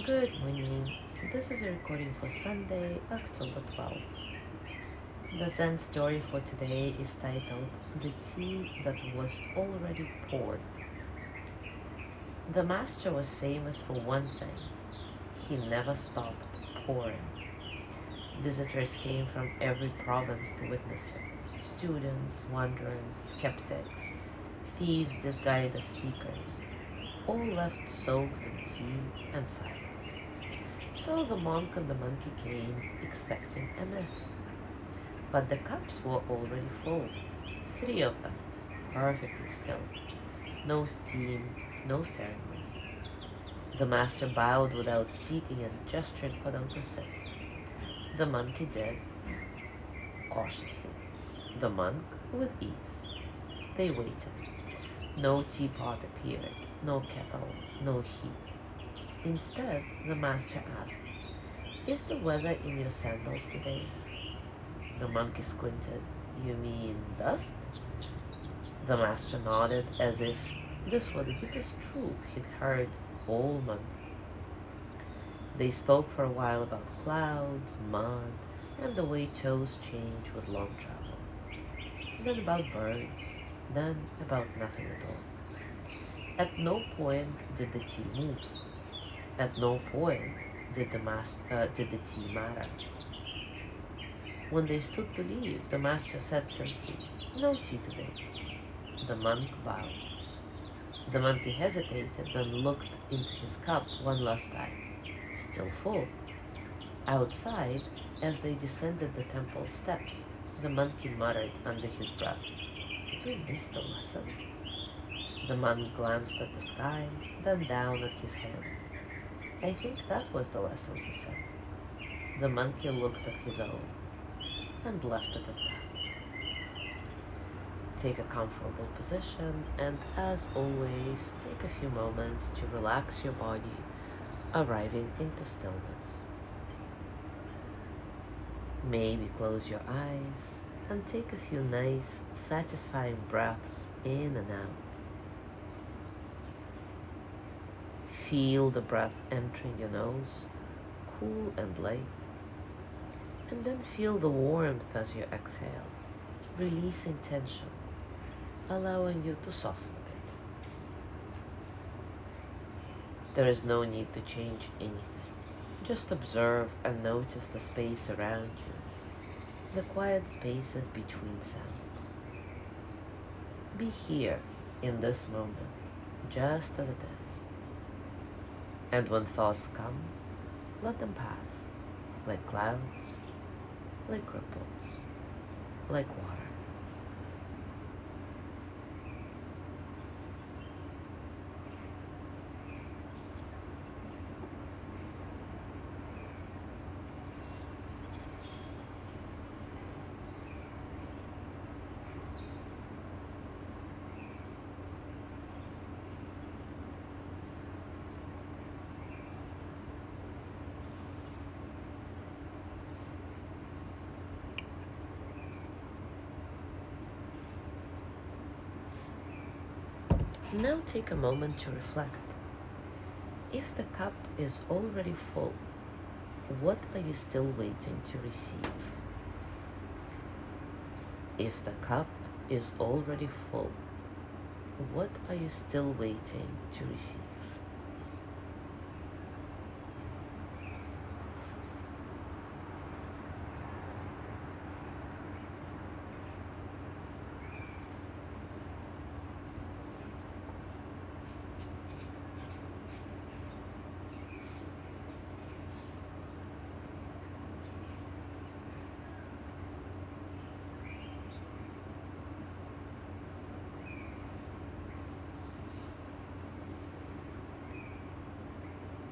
Good morning. This is a recording for Sunday, October 12th. The Zen story for today is titled The Tea That Was Already Poured. The master was famous for one thing: he never stopped pouring. Visitors came from every province to witness it: students, wanderers, skeptics, thieves disguised as seekers, all left soaked in tea and silence. So the monk and the monkey came, expecting a mess. But the cups were already full, three of them, perfectly still. No steam, no ceremony. The master bowed without speaking and gestured for them to sit. The monkey did, cautiously. The monk with ease. They waited. No teapot appeared, no kettle, no heat. Instead, the master asked, "Is the weather in your sandals today?" The monkey squinted. "You mean dust?" The master nodded as if this were the deepest truth he'd heard all month. They spoke for a while about clouds, mud, and the way toes change with long travel. Then about birds, then about nothing at all. At no point did the tea move. At no point did the tea matter. When they stood to leave, the master said simply, "No tea today." The monk bowed. The monkey hesitated, then looked into his cup one last time. Still full. Outside, as they descended the temple steps, the monkey muttered under his breath, "Did we miss the lesson?" The monk glanced at the sky, then down at his hands. "I think that was the lesson," he said. The monkey looked at his own and left it at that. Take a comfortable position, and as always, take a few moments to relax your body, arriving into stillness. Maybe close your eyes and take a few nice, satisfying breaths in and out. Feel the breath entering your nose, cool and light, and then feel the warmth as you exhale, releasing tension, allowing you to soften a bit. There is no need to change anything. Just observe and notice the space around you, the quiet spaces between sounds. Be here in this moment, just as it is. And when thoughts come, let them pass, like clouds, like ripples, like water. Now take a moment to reflect. If the cup is already full, what are you still waiting to receive? If the cup is already full, what are you still waiting to receive?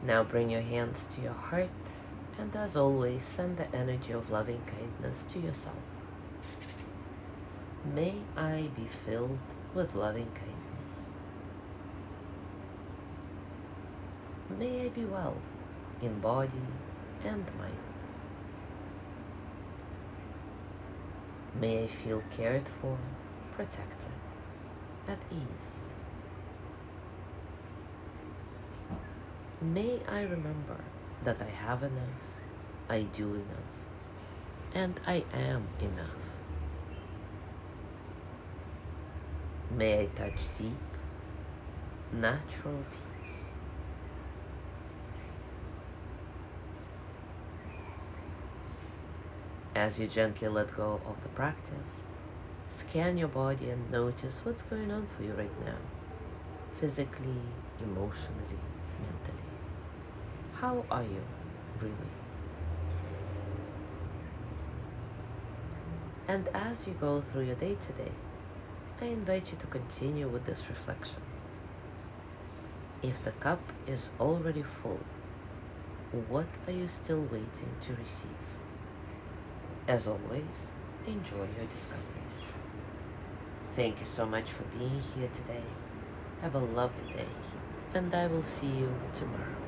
Now bring your hands to your heart, and as always, send the energy of loving kindness to yourself. May I be filled with loving kindness. May I be well in body and mind. May I feel cared for, protected, at ease. May I remember that I have enough, I do enough, and I am enough. May I touch deep, natural peace. As you gently let go of the practice, scan your body and notice what's going on for you right now, physically, emotionally, mentally. How are you, really? And as you go through your day today, I invite you to continue with this reflection. If the cup is already full, what are you still waiting to receive? As always, enjoy your discoveries. Thank you so much for being here today. Have a lovely day, and I will see you tomorrow.